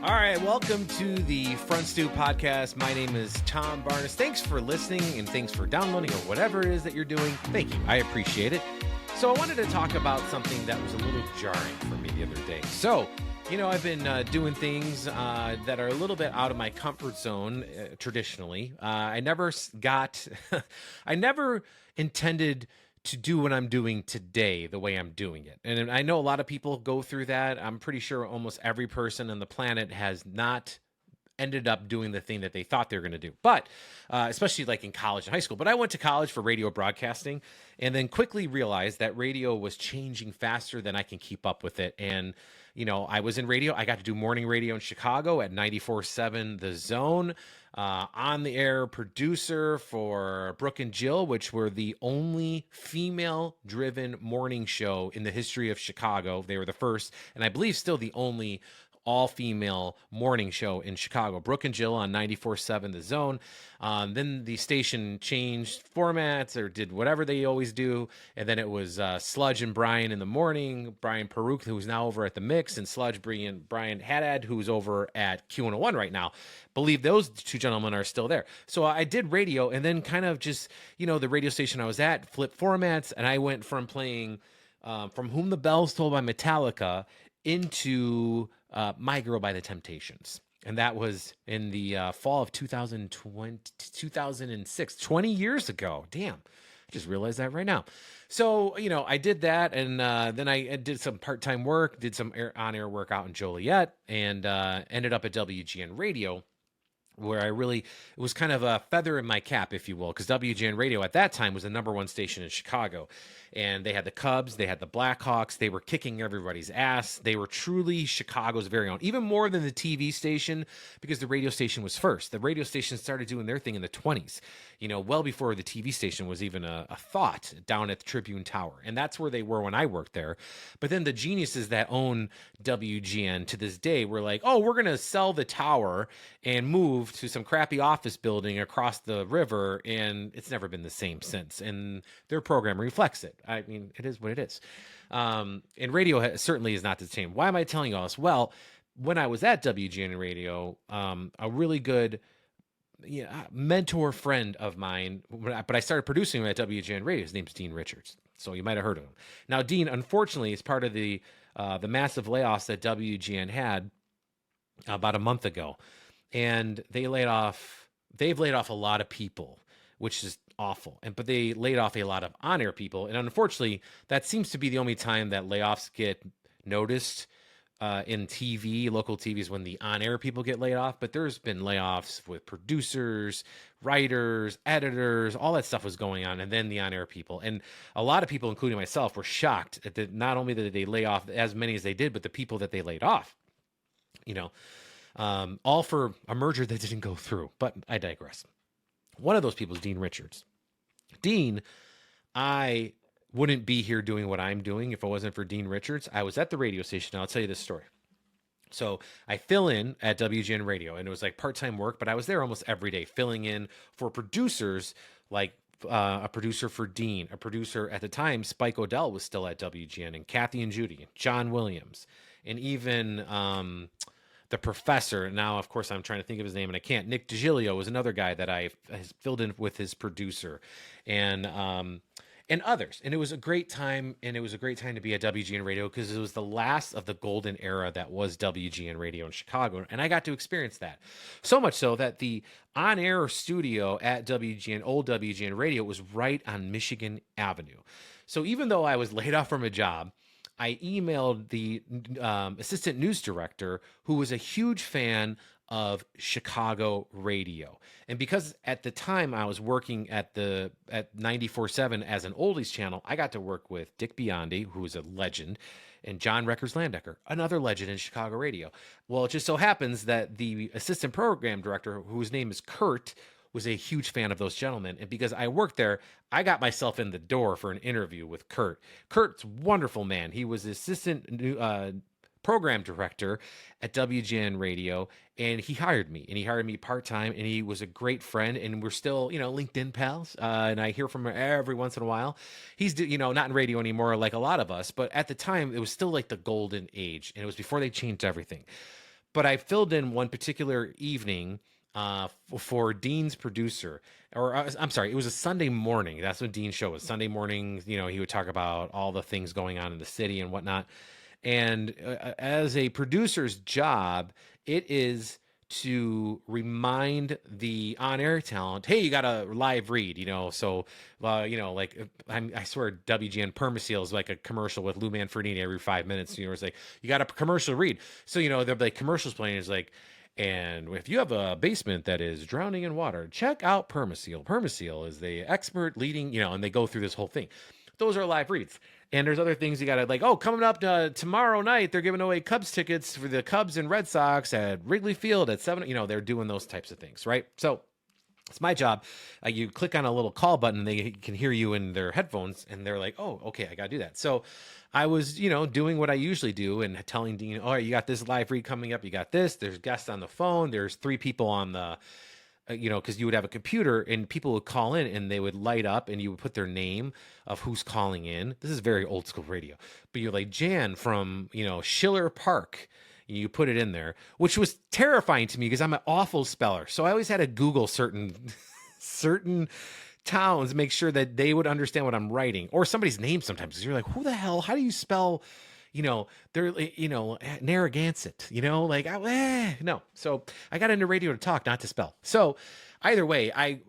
All right, welcome to the Front Stew Podcast. My name is Tom Barnas. Thanks for listening and thanks for downloading or whatever it is that you're doing. Thank you. I appreciate it. So I wanted to talk about something that was a little jarring for me the other day. So, I've been doing things that are a little bit out of my comfort zone traditionally. I never intended to do what I'm doing today the way I'm doing it. And I know a lot of people go through that. I'm pretty sure almost every person on the planet has not ended up doing the thing that they thought they were going to do. But especially like in college and high school. But I went to college for radio broadcasting and then quickly realized that radio was changing faster than I can keep up with it. And I was in radio. I got to do morning radio in Chicago at 94.7 The Zone, on the air producer for Brooke and Jill, which were the only female-driven morning show in the history of Chicago. They were the first, and I believe still the only all-female morning show in Chicago. Brooke and Jill on 94.7 The Zone. Then the station changed formats or did whatever they always do. And then it was Sludge and Brian in the morning, Brian Peruk, who's now over at The Mix, and Sludge Brian Haddad, who's over at Q101 right now. Believe those two gentlemen are still there. So I did radio and then kind of just, the radio station I was at flipped formats. And I went from playing From Whom the Bells Toll by Metallica into My Girl by the Temptations. And that was in the fall of 2006, 20 years ago. Damn, I just realized that right now. So, I did that, and then I did some part-time work, did some on-air work out in Joliet, and ended up at WGN Radio, where it was kind of a feather in my cap, if you will, because WGN Radio at that time was the number one station in Chicago. And they had the Cubs, they had the Blackhawks, they were kicking everybody's ass. They were truly Chicago's very own, even more than the TV station, because the radio station was first. The radio station started doing their thing in the 20s, well before the TV station was even a thought down at the Tribune Tower. And that's where they were when I worked there. But then the geniuses that own WGN to this day were like, oh, we're going to sell the tower and move to some crappy office building across the river. And it's never been the same since. And their program reflects it. I mean, it is what it is. And radio certainly is not the same. Why am I telling you all this? Well, when I was at WGN Radio, a really good mentor friend of mine, but I started producing him at WGN Radio. His name's Dean Richards. So you might have heard of him. Now, Dean, unfortunately, is part of the massive layoffs that WGN had about a month ago. And they've laid off a lot of people, which is awful. But they laid off a lot of on-air people. And unfortunately, that seems to be the only time that layoffs get noticed in TV, local TVs, when the on-air people get laid off. But there's been layoffs with producers, writers, editors, all that stuff was going on. And then the on-air people. And a lot of people, including myself, were shocked at that. Not only did they lay off as many as they did, but the people that they laid off, all for a merger that didn't go through. But I digress. One of those people is Dean Richards. Dean, I wouldn't be here doing what I'm doing if it wasn't for Dean Richards. I was at the radio station. And I'll tell you this story. So I fill in at WGN Radio, and it was like part-time work, but I was there almost every day filling in for producers, like a producer for Dean, a producer at the time. Spike Odell was still at WGN, and Kathy and Judy, and John Williams, and even the professor. Now, of course, I'm trying to think of his name and I can't. Nick DiGilio was another guy that I filled in with his producer, and others. And it was a great time. And it was a great time to be at WGN Radio because it was the last of the golden era that was WGN Radio in Chicago. And I got to experience that. So much so that the on-air studio at WGN, old WGN Radio, was right on Michigan Avenue. So even though I was laid off from a job, I emailed the assistant news director, who was a huge fan of Chicago radio. And because at the time I was working at 94.7 as an oldies channel, I got to work with Dick Biondi, who is a legend, and John Reckers Landecker, another legend in Chicago radio. Well, it just so happens that the assistant program director, whose name is Kurt, was a huge fan of those gentlemen. And because I worked there, I got myself in the door for an interview with Kurt. Kurt's a wonderful man. He was assistant program director at WGN Radio, and he hired me, and he hired me part-time, and he was a great friend, and we're still, LinkedIn pals, and I hear from him every once in a while. He's, not in radio anymore like a lot of us, but at the time, it was still like the golden age, and it was before they changed everything. but I filled in one particular evening for Dean's producer, or I'm sorry, it was a Sunday morning. That's what Dean's show was. Sunday morning, you know, he would talk about all the things going on in the city and whatnot. And as a producer's job, it is to remind the on-air talent, hey, you got a live read, you know, so, you know, like, I swear WGN Permaseal is like a commercial with Lou Manfredini every 5 minutes, you know, it's like, you got a commercial read. So, you know, there'll be like commercials playing, it's like, and if you have a basement that is drowning in water, check out Permaseal. Permaseal is the expert leading, you know, and they go through this whole thing. Those are live reads. And there's other things you got to like, oh, coming up tomorrow night, they're giving away Cubs tickets for the Cubs and Red Sox at Wrigley Field at 7. You know, they're doing those types of things, right? So it's my job. You click on a little call button, and they can hear you in their headphones, and they're like, oh, okay, I got to do that. So I was, you know, doing what I usually do and telling Dean, oh, you got this live read coming up. You got this. There's guests on the phone. There's 3 people on the you know, because you would have a computer and people would call in and they would light up and you would put their name of who's calling in. This is very old school radio, but you're like Jan from, you know, Schiller Park. You put it in there, which was terrifying to me because I'm an awful speller. So I always had to Google certain towns, make sure that they would understand what I'm writing, or somebody's name sometimes. Because you're like, who the hell, how do you spell, you know, they're, you know, Narragansett, you know, like, no. So I got into radio to talk, not to spell. So either way, I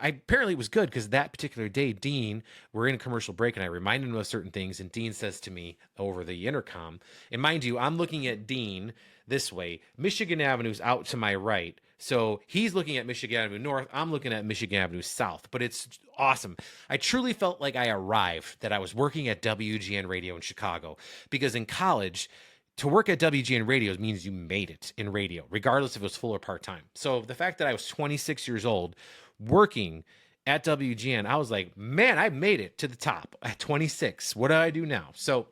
apparently it was good because that particular day, Dean, we're in a commercial break and I reminded him of certain things. And Dean says to me over the intercom, and mind you, I'm looking at Dean this way, Michigan Avenue's out to my right. So he's looking at Michigan Avenue North. I'm looking at Michigan Avenue South, but it's awesome. I truly felt like I arrived, that I was working at WGN Radio in Chicago, because in college, to work at WGN Radio means you made it in radio, regardless if it was full or part-time. So the fact that I was 26 years old working at WGN, I was like, man, I made it to the top at 26. What do I do now? So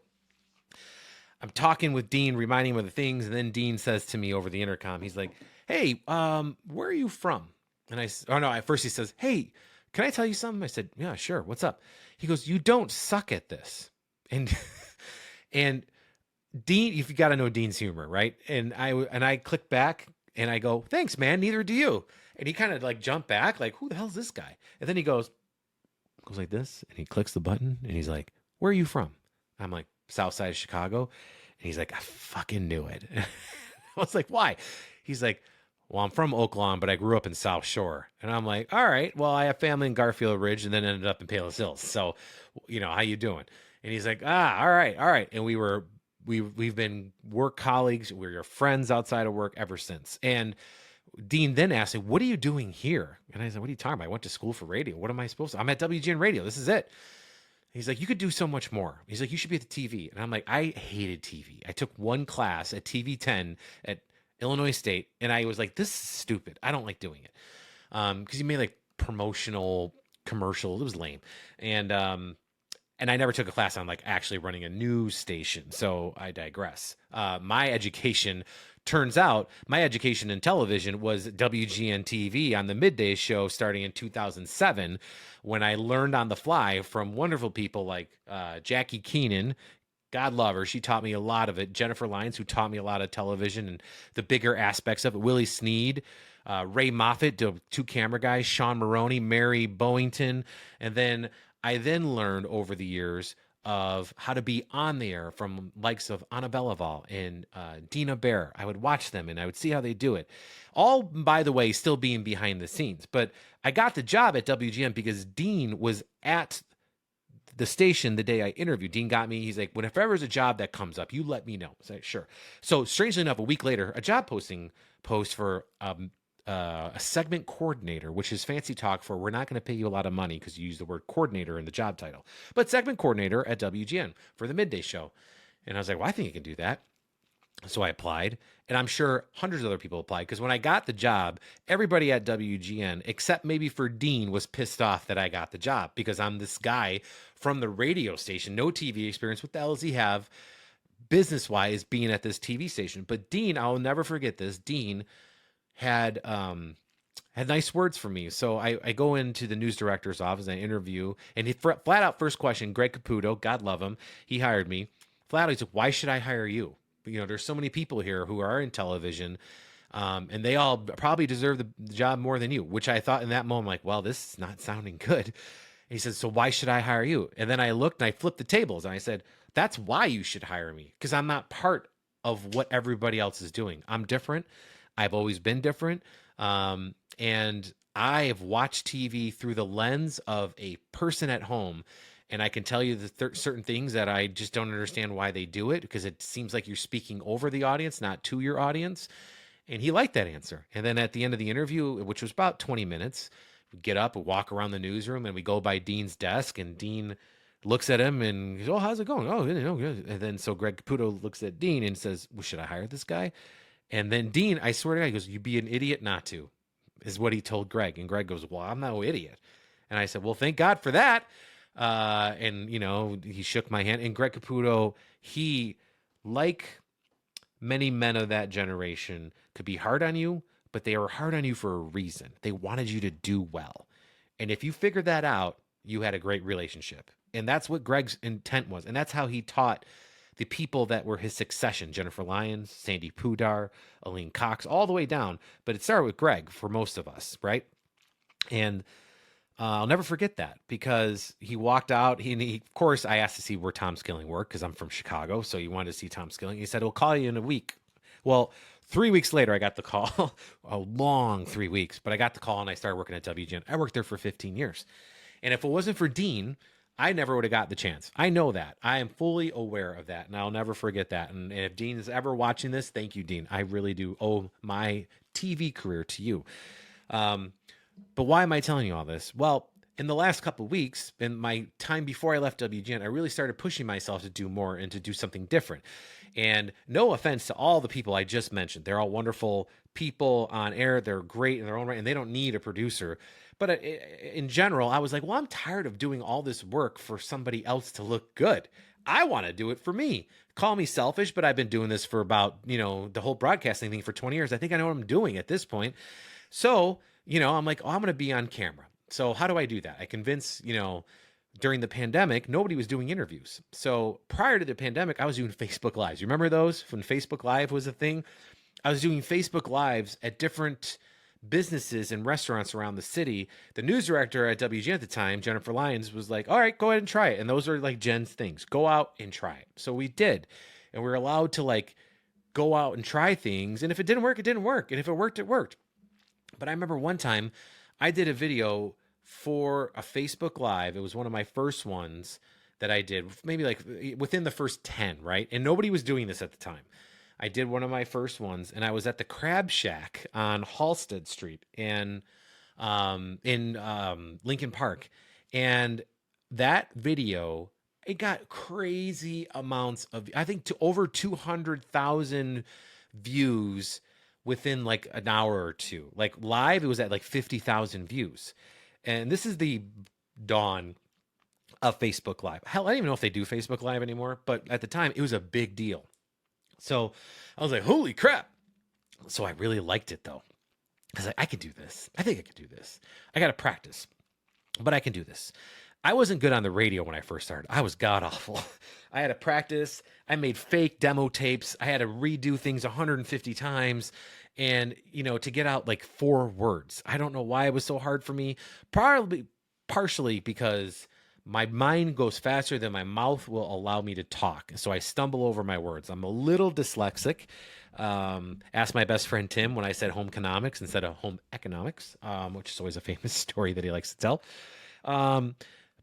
I'm talking with Dean, reminding him of the things. And then Dean says to me over the intercom, he's like, hey, where are you from? And at first he says, hey, can I tell you something? I said, yeah, sure. What's up? He goes, you don't suck at this. And, and Dean, if you got to know Dean's humor, right? And I click back and I go, thanks, man. Neither do you. And he kind of like jumped back, like, who the hell is this guy? And then he goes like this, and he clicks the button and he's like, where are you from? I'm like, South Side of Chicago. And he's like, I fucking knew it. I was like, why? He's like, well, I'm from Oak Lawn, but I grew up in South Shore. And I'm like, all right, well, I have family in Garfield Ridge and then ended up in Palos Hills. So, you know, how you doing? And he's like, all right. And we've been work colleagues. We're your friends outside of work ever since. And Dean then asked me, what are you doing here? And I said, what are you talking about? I went to school for radio. What am I supposed to? I'm at WGN Radio. This is it. He's like, you could do so much more. He's like, you should be at the TV. And I'm like, I hated TV. I took one class at TV 10 at Illinois State. And I was like, this is stupid. I don't like doing it. Because you made like promotional commercials. It was lame. And I never took a class on like actually running a news station. So I digress. Turns out my education in television was WGN-TV on the midday show starting in 2007, when I learned on the fly from wonderful people like Jackie Keenan. God love her. She taught me a lot of it. Jennifer Lyons, who taught me a lot of television and the bigger aspects of it. Willie Sneed, Ray Moffat, two camera guys, Sean Maroney, Mary Boington. And then I learned over the years of how to be on the air from likes of Anna Belaval and Dina Bear. I would watch them and I would see how they do it. All, by the way, still being behind the scenes. But I got the job at WGN because Dean was at the station the day I interviewed. Dean got me. He's like, whenever there's a job that comes up, you let me know. I was like, sure. So strangely enough, a week later, a job post for a segment coordinator, which is fancy talk for, we're not going to pay you a lot of money because you use the word coordinator in the job title, but segment coordinator at WGN for the midday show. And I was like, well, I think I can do that. So I applied, and I'm sure hundreds of other people applied, because when I got the job, everybody at WGN, except maybe for Dean, was pissed off that I got the job because I'm this guy from the radio station, no TV experience. What the hell does he have business-wise being at this TV station? But Dean, I'll never forget this, Dean had nice words for me. So I go into the news director's office and I interview, and he flat out first question, Greg Caputo, God love him, he hired me. Flat out, he's like, why should I hire you? there's so many people here who are in television, and they all probably deserve the job more than you, which I thought in that moment, like, well, this is not sounding good. And he said, so why should I hire you? And then I looked and I flipped the tables and I said, that's why you should hire me, because I'm not part of what everybody else is doing. I'm different. I've always been different. And I have watched TV through the lens of a person at home. And I can tell you the certain things that I just don't understand why they do it, because it seems like you're speaking over the audience, not to your audience. And he liked that answer. And then at the end of the interview, which was about 20 minutes, we get up, we walk around the newsroom, and we go by Dean's desk, and Dean looks at him and goes, oh, how's it going? Oh, good. And then so Greg Caputo looks at Dean and says, well, should I hire this guy? And then Dean, I swear to God, he goes, you'd be an idiot not to, is what he told Greg. And Greg goes, well, I'm no idiot. And I said, well, thank God for that. And, he shook my hand. And Greg Caputo, he, like many men of that generation, could be hard on you, but they were hard on you for a reason. They wanted you to do well. And if you figured that out, you had a great relationship. And that's what Greg's intent was. And that's how he taught the people that were his succession: Jennifer Lyons, Sandy Pudar, Aline Cox, all the way down. But it started with Greg for most of us, right? And I'll never forget that, because he walked out. He of course, I asked to see where Tom Skilling worked, because I'm from Chicago. So he wanted to see Tom Skilling. He said, we'll call you in a week. Well, 3 weeks later, I got the call, a long 3 weeks, but I got the call and I started working at WGN. I worked there for 15 years. And if it wasn't for Dean, I never would have got the chance. I know that. I am fully aware of that, and I'll never forget that. And if Dean is ever watching this, thank you, Dean. I really do owe my TV career to you. But why am I telling you all this? Well, in the last couple of weeks, in my time before I left WGN, I really started pushing myself to do more and to do something different. And no offense to all the people I just mentioned. They're all wonderful people on air. They're great in their own right, and they don't need a producer. But in general, I was like, well, I'm tired of doing all this work for somebody else to look good. I want to do it for me. Call me selfish, but I've been doing this for about, the whole broadcasting thing for 20 years. I think I know what I'm doing at this point. So, I'm like, oh, I'm going to be on camera. So how do I do that? I convince, during the pandemic, nobody was doing interviews. So prior to the pandemic, I was doing Facebook Lives. You remember those when Facebook Live was a thing? I was doing Facebook Lives at different businesses and restaurants around the city. The news director at WGN at the time, Jennifer Lyons, was like, all right, go ahead and try it. And those are like Jen's things. Go out and try it. So we did. And we were allowed to go out and try things. And if it didn't work, it didn't work. And if it worked, it worked. But I remember one time I did a video for a Facebook Live. It was one of my first ones that I did, maybe within the first 10, right? And nobody was doing this at the time. I did one of my first ones, and I was at the Crab Shack on Halsted Street in Lincoln Park. And that video, it got crazy amounts of, I think, to over 200,000 views within an hour or two. Live, it was at 50,000 views. And this is the dawn of Facebook Live. Hell, I don't even know if they do Facebook Live anymore, but at the time, it was a big deal. So I was like, holy crap. So I really liked it, though. I was like, I can do this. I think I can do this. I got to practice, but I can do this. I wasn't good on the radio when I first started. I was god awful. I had to practice. I made fake demo tapes. I had to redo things 150 times. And, to get out 4 words. I don't know why it was so hard for me. Probably partially because my mind goes faster than my mouth will allow me to talk. So I stumble over my words. I'm a little dyslexic. Ask my best friend Tim when I said home economics instead of home economics, which is always a famous story that he likes to tell.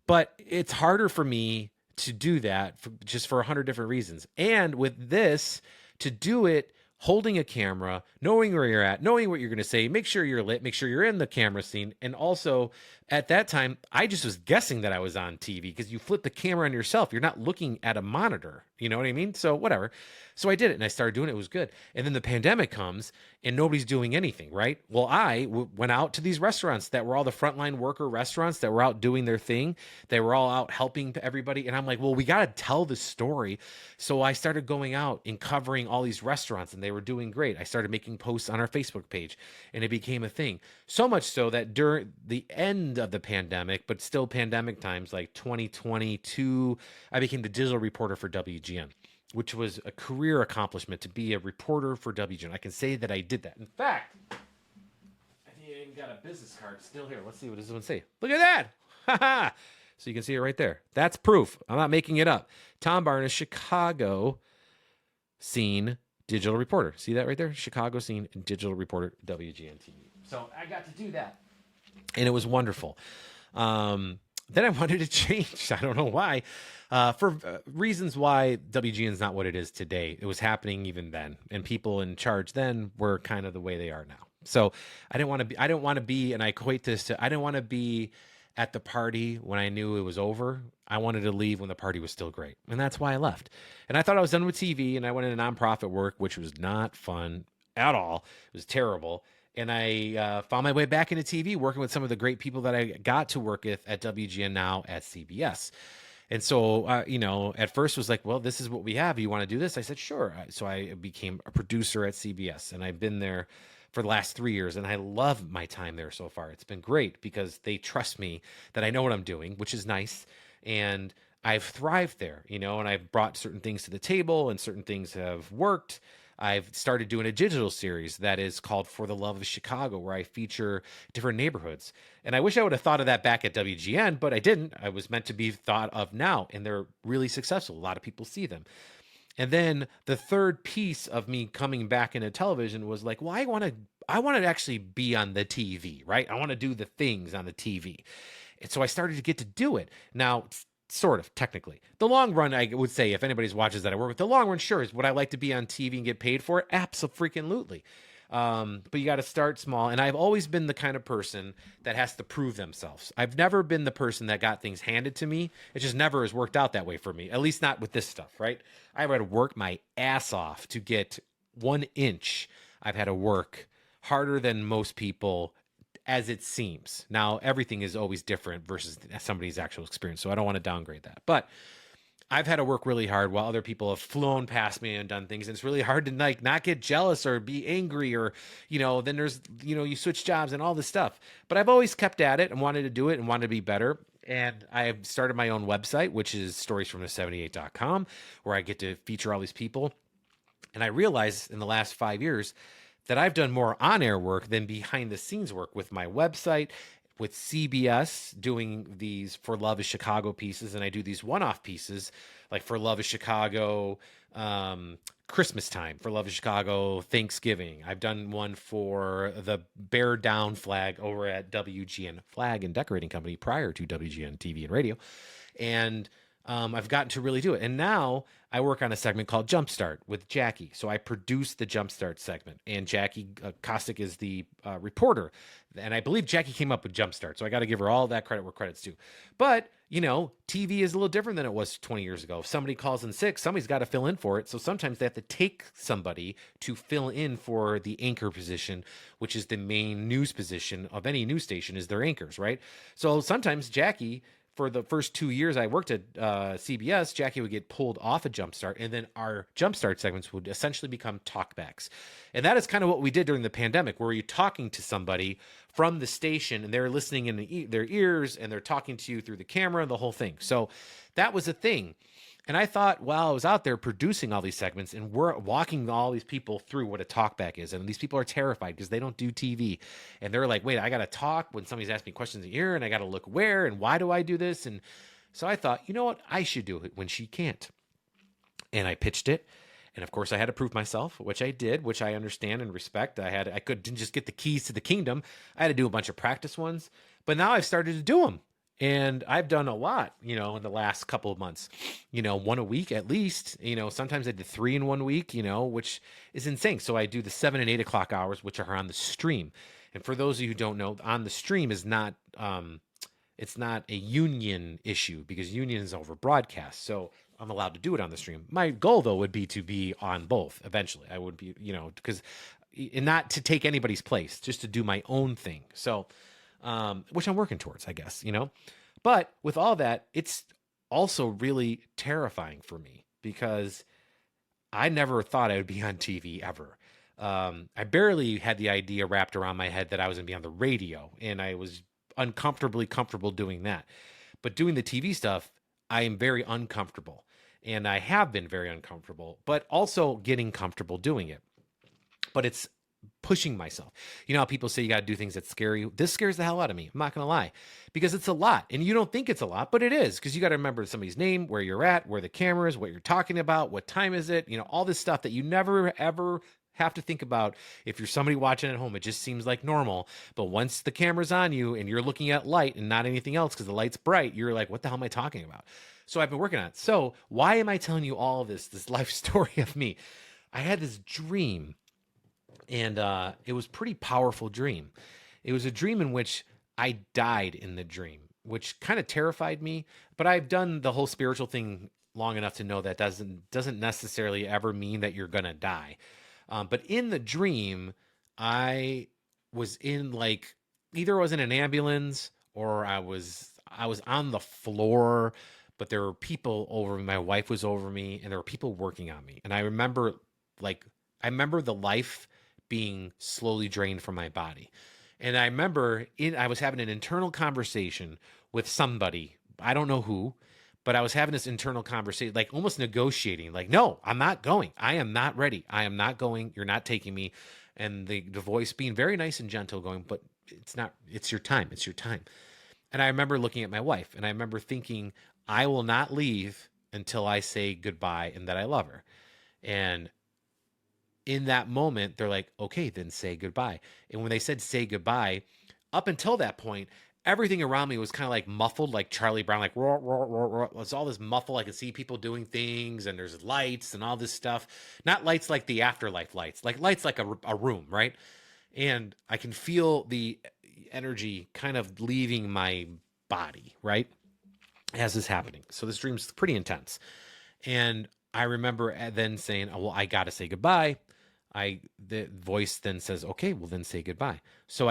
But it's harder for me to do that just for 100 different reasons. And with this, to do it holding a camera, knowing where you're at, knowing what you're going to say, make sure you're lit, make sure you're in the camera scene. And also at that time, I just was guessing that I was on TV because you flip the camera on yourself. You're not looking at a monitor. You know what I mean? So whatever. So I did it and I started doing it. It was good. And then the pandemic comes and nobody's doing anything, right? Well, I went out to these restaurants that were all the frontline worker restaurants that were out doing their thing. They were all out helping everybody. And I'm like, well, we got to tell the story. So I started going out and covering all these restaurants and they were doing great. I started making posts on our Facebook page and it became a thing. So much so that during the end of the pandemic, but still pandemic times like 2022, I became the digital reporter for WGN. which was a career accomplishment to be a reporter for WGN. I can say that I did that. In fact, I think I even got a business card still here. Let's see what does this one say. Look at that. Ha ha. So you can see it right there. That's proof. I'm not making it up. Tom Barnas, Chicago scene digital reporter. See that right there? Chicago scene digital reporter, WGN-TV. So I got to do that, and it was wonderful. Then I wanted to change. I don't know why. For reasons why WGN is not what it is today. It was happening even then, and people in charge then were kind of the way they are now. So I didn't want to be, and I equate this to, I didn't want to be at the party when I knew it was over. I wanted to leave when the party was still great. And that's why I left. And I thought I was done with TV, and I went into nonprofit work, which was not fun at all. It was terrible. And I found my way back into TV, working with some of the great people that I got to work with at WGN, now at CBS. And so, at first was like, well, this is what we have. You want to do this? I said, sure. So I became a producer at CBS, and I've been there for the last 3 years, and I love my time there so far. It's been great because they trust me that I know what I'm doing, which is nice. And I've thrived there, and I've brought certain things to the table, and certain things have worked. I've started doing a digital series that is called For the Love of Chicago, where I feature different neighborhoods. And I wish I would have thought of that back at WGN, but I didn't. I was meant to be thought of now, and they're really successful. A lot of people see them. And then the third piece of me coming back into television was like, well, I want to actually be on the TV, right? I want to do the things on the TV. And so I started to get to do it. Now, sort of, technically. The long run, I would say, if anybody's watches that I work with, the long run, sure, is would I like to be on TV and get paid for it? Absolutely. But you got to start small. And I've always been the kind of person that has to prove themselves. I've never been the person that got things handed to me. It just never has worked out that way for me, at least not with this stuff, right? I've had to work my ass off to get 1 inch. I've had to work harder than most people, as it seems. Now, everything is always different versus somebody's actual experience, so I don't want to downgrade that. But I've had to work really hard while other people have flown past me and done things. And it's really hard to not get jealous or be angry, or, then there's, you switch jobs and all this stuff. But I've always kept at it and wanted to do it and wanted to be better. And I've started my own website, which is storiesfromthe78.com, where I get to feature all these people. And I realized in the last 5 years that I've done more on-air work than behind-the-scenes work with my website, with CBS doing these For Love is Chicago pieces, and I do these one-off pieces like For Love is Chicago Christmas time, For Love is Chicago Thanksgiving. I've done one for the Bear Down flag over at WGN Flag and Decorating Company prior to WGN TV and radio. And I've gotten to really do it. And now I work on a segment called Jumpstart with Jackie. So I produce the Jumpstart segment, and Jackie Kostick is the reporter. And I believe Jackie came up with Jumpstart. So I got to give her all that credit where credit's due. But, TV is a little different than it was 20 years ago. If somebody calls in sick, somebody's got to fill in for it. So sometimes they have to take somebody to fill in for the anchor position, which is the main news position of any news station, is their anchors, right? So sometimes Jackie, for the first 2 years I worked at CBS, Jackie would get pulled off of Jumpstart, and then our Jumpstart segments would essentially become talkbacks. And that is kind of what we did during the pandemic, where you're talking to somebody from the station, and they're listening in their ears, and they're talking to you through the camera and the whole thing. So that was a thing. And I thought, while I was out there producing all these segments, and we're walking all these people through what a talkback is, and these people are terrified because they don't do TV, and they're like, wait, I got to talk when somebody's asking me questions in the ear, and I got to look where, and why do I do this? And so I thought, you know what? I should do it when she can't. And I pitched it. And of course I had to prove myself, which I did, which I understand and respect. Didn't just get the keys to the kingdom. I had to do a bunch of practice ones, but now I've started to do them. And I've done a lot, in the last couple of months, 1 a week at least. Sometimes I did 3 in 1 week, which is insane. So I do the 7 and 8 o'clock hours, which are on the stream. And for those of you who don't know, on the stream is not, it's not a union issue, because union is over broadcast. So I'm allowed to do it on the stream. My goal, though, would be to be on both eventually. I would be, because, and not to take anybody's place, just to do my own thing. So, which I'm working towards, I guess, but with all that, it's also really terrifying for me, because I never thought I would be on TV ever. I barely had the idea wrapped around my head that I was going to be on the radio, and I was uncomfortably comfortable doing that. But doing the TV stuff, I am very uncomfortable. And I have been very uncomfortable, but also getting comfortable doing it. But it's pushing myself. You know how people say you got to do things that scare you? This scares the hell out of me. I'm not going to lie, because it's a lot. And you don't think it's a lot, but it is, because you got to remember somebody's name, where you're at, where the camera is, what you're talking about, what time is it, you know, all this stuff that you never, ever have to think about. If you're somebody watching at home, it just seems like normal. But once the camera's on you and you're looking at light and not anything else because the light's bright, you're like, what the hell am I talking about? So I've been working on it. So why am I telling you all of this life story of me? I had this dream, and it was a pretty powerful dream. It was a dream in which I died in the dream, which kind of terrified me. But I've done the whole spiritual thing long enough to know that doesn't necessarily ever mean that you're gonna die. But in the dream, I was in, like, either I was in an ambulance or I was on the floor, but there were people over me. My wife was over me, and there were people working on me. And I remember the life being slowly drained from my body. And I remember I was having an internal conversation with somebody. I don't know who, but I was having this internal conversation, like almost negotiating, like, no, I'm not going. I am not ready. I am not going. You're not taking me. And the voice being very nice and gentle, going, but it's your time. It's your time. And I remember looking at my wife, and I remember thinking, I will not leave until I say goodbye and that I love her. And in that moment, they're like, okay, then say goodbye. And when they said say goodbye, up until that point, everything around me was kind of like muffled, like Charlie Brown, like roar, roar, roar, roar. It's all this muffle. I could see people doing things, and there's lights and all this stuff. Not lights like the afterlife lights, like lights like a room, right? And I can feel the energy kind of leaving my body, right, as this is happening. So this dream's pretty intense. And I remember then saying, oh, well, I got to say goodbye. The voice then says, okay, well then say goodbye. So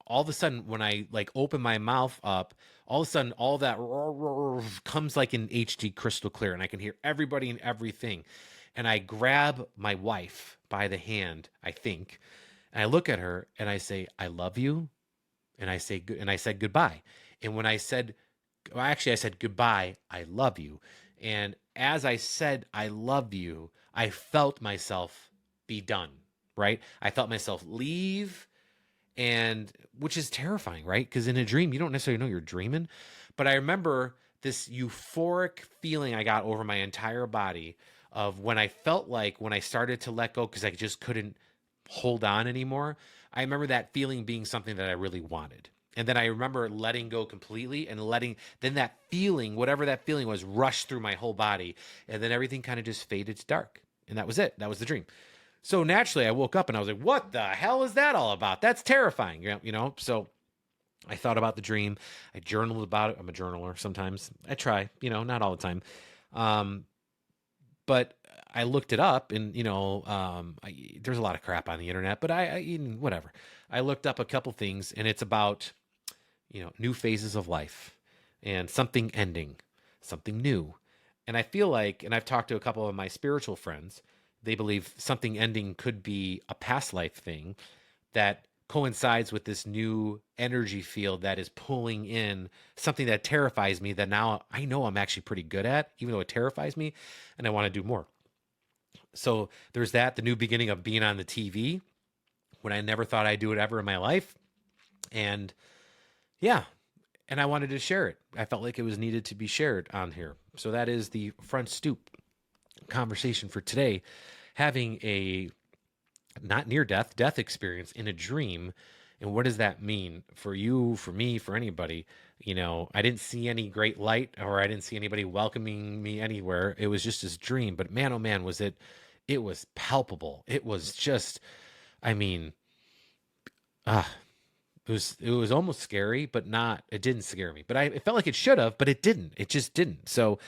all of a sudden, when I like open my mouth up, all of a sudden, all that comes like in HD crystal clear, and I can hear everybody and everything. And I grab my wife by the hand, I think, and I look at her and I say, I love you. And I said goodbye. And when I said, well, actually, I said goodbye, I love you. And as I said, I love you, I felt myself be done, right? I felt myself leave, and which is terrifying, right? Because in a dream, you don't necessarily know you're dreaming. But I remember this euphoric feeling I got over my entire body of when I felt like when I started to let go because I just couldn't hold on anymore. I remember that feeling being something that I really wanted. And then I remember letting go completely and then that feeling, whatever that feeling was, rushed through my whole body. And then everything kind of just faded to dark. And that was it. That was the dream. So naturally I woke up and I was like, what the hell is that all about? That's terrifying. You know? So I thought about the dream. I journaled about it. I'm a journaler sometimes. I try, not all the time. But I looked it up, and, there's a lot of crap on the internet, but whatever. I looked up a couple things, and it's about, new phases of life and something ending, something new. And I feel like, and I've talked to a couple of my spiritual friends, they believe something ending could be a past life thing that coincides with this new energy field that is pulling in something that terrifies me that now I know I'm actually pretty good at, even though it terrifies me, and I want to do more. So there's that, the new beginning of being on the TV when I never thought I'd do it ever in my life. And yeah, and I wanted to share it. I felt like it was needed to be shared on here. So that is the front stoop conversation for today, having a not near death experience in a dream. And what does that mean for you, for me, for anybody? I didn't see any great light, or I didn't see anybody welcoming me anywhere. It was just this dream, but man, oh man, it was palpable. It was just, it was almost scary, but it didn't scare me, but it felt like it should have, but it just didn't. So,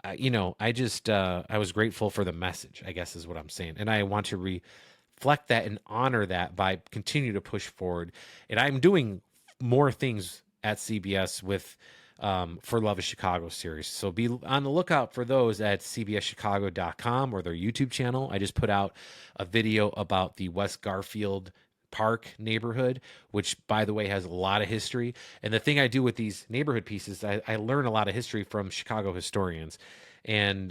I was grateful for the message, I guess is what I'm saying. And I want to reflect that and honor that by continue to push forward. And I'm doing more things at CBS with For Love of Chicago series. So be on the lookout for those at cbschicago.com or their YouTube channel. I just put out a video about the West Garfield Park neighborhood, which, by the way, has a lot of history. And the thing I do with these neighborhood pieces, I learn a lot of history from Chicago historians. And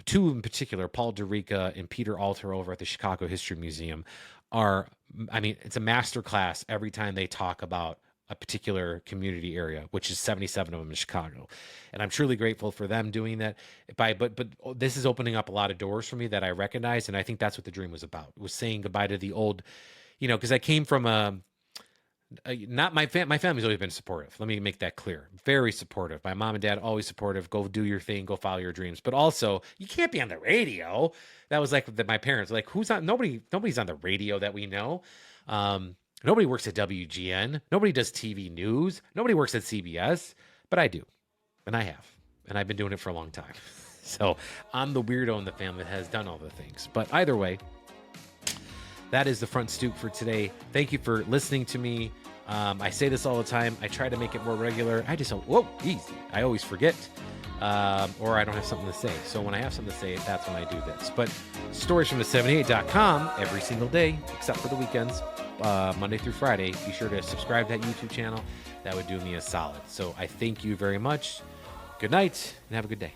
two in particular, Paul DeRica and Peter Alter over at the Chicago History Museum it's a master class every time they talk about a particular community area, which is 77 of them in Chicago. And I'm truly grateful for them doing that. But this is opening up a lot of doors for me that I recognize. And I think that's what the dream was about. It was saying goodbye to the old, because I came from not my family's always been supportive. Let me make that clear. Very supportive. My mom and dad always supportive. Go do your thing. Go follow your dreams. But also, you can't be on the radio. That was like my parents. Like, who's on? Nobody's on the radio that we know. Nobody works at WGN. Nobody does TV news. Nobody works at CBS. But I do, and I have, and I've been doing it for a long time. So I'm the weirdo in the family that has done all the things. But either way, that is the front stoop for today. Thank you for listening to me. I say this all the time. I try to make it more regular. I just easy. I always forget, or I don't have something to say. So when I have something to say, that's when I do this. But stories from the 78.com every single day, except for the weekends, Monday through Friday. Be sure to subscribe to that YouTube channel. That would do me a solid. So I thank you very much. Good night and have a good day.